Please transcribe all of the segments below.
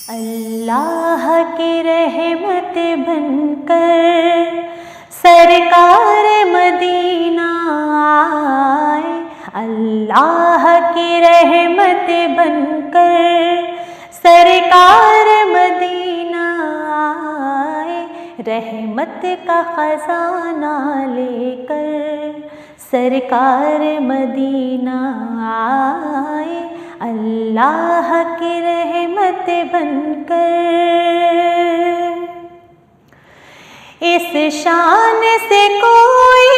अल्लाह की रहमत बनकर सरकार मदीना आए। अल्लाह की रहमत बनकर सरकार मदीना आए। रहमत का खजाना लेकर सरकार मदीना आए। अल्लाह की रहमत बनकर इस शान से कोई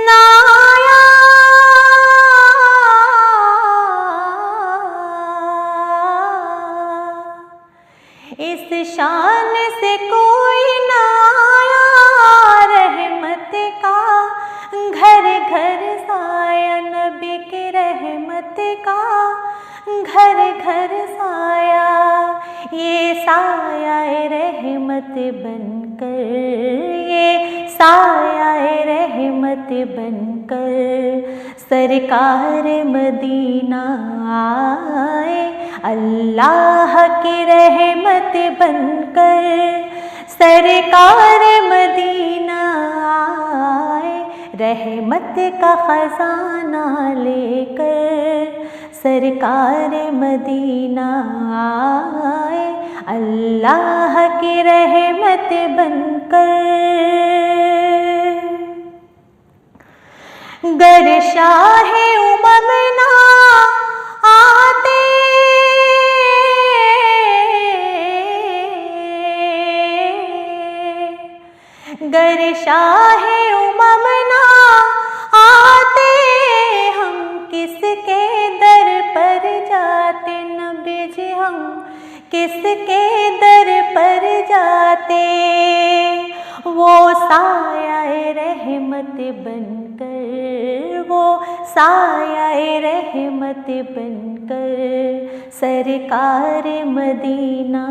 ना आया, इस शान से कोई ना आया। रहमत का घर घर साया, नबी की रहमत का घर घर साया। ये साया रहमत बनकर, ये साया रहमत बनकर सरकार मदीना आए। अल्लाह की रहमत बनकर सरकार मदीना आए। रहमत का खजाना लेकर सरकार मदीना आए। अल्लाह की रहमत बनकर गर शाहे उमम ना आते, गर शाहे उमम ना आते, हम किसके दर पर जाते। नबी जी हम किसके दर पर जाते। वो साया रहमत बनकर, वो साया रहमत बनकर सरकार मदीना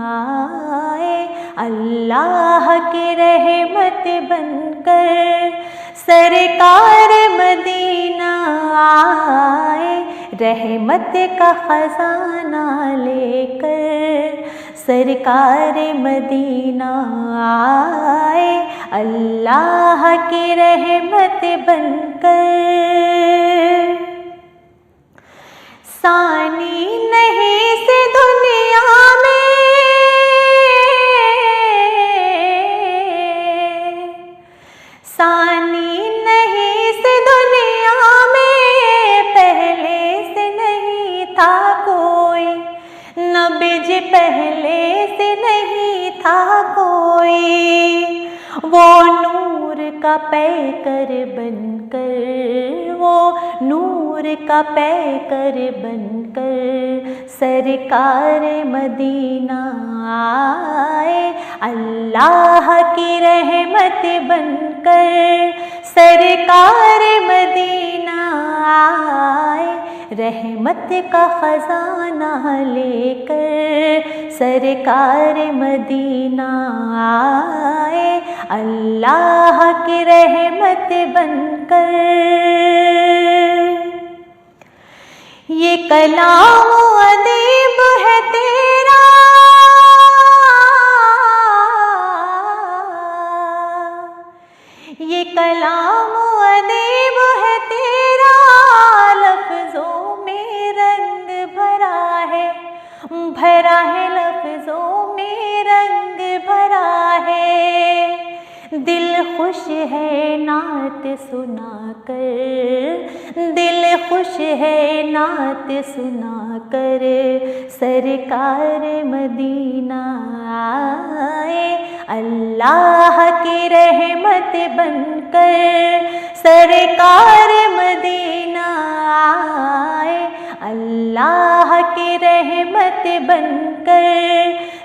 आए। अल्लाह की रहमत बनकर सरकार मदीना आए। रहमत का खजाना लेकर सरकार मदीना आए। अल्लाह की रहमत बनकर सानी नहीं से दुनिया में, सानी नहीं से दुनिया में, पहले से नहीं था कोई। नबी जी पहले से नहीं था कोई। वो नूर का पैकर बनकर, वो नूर का पैकर बनकर सरकार मदीना आए। अल्लाह की रहमत बनकर सरकार मदीना आए। रहमत का खजाना लेकर सरकार मदीना आए। अल्लाह की रहमत बनकर ये कलाम अदीब है तेरा, ये कलाम अदीब है तेरा। लफ्जों में रंग भरा है, भरा है लफ्जों में रंग भरा है। दिल खुश है नात सुनाकर, दिल खुश है नात सुनाकर सरकार मदीना आए। अल्लाह की रहमत बनकर सरकार मदीना आए। अल्लाह की रहमत बनकर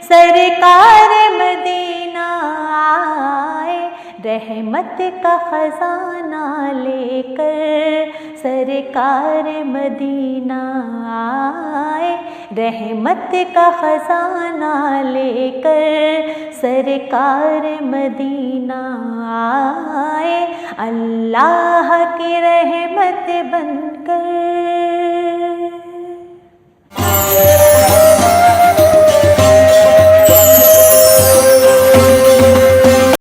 सरकार मदीना आए। रहमत का खजाना लेकर सरकार मदीना आए। रहमत का खजाना लेकर सरकार मदीना आए। अल्लाह की रहमत बनकर।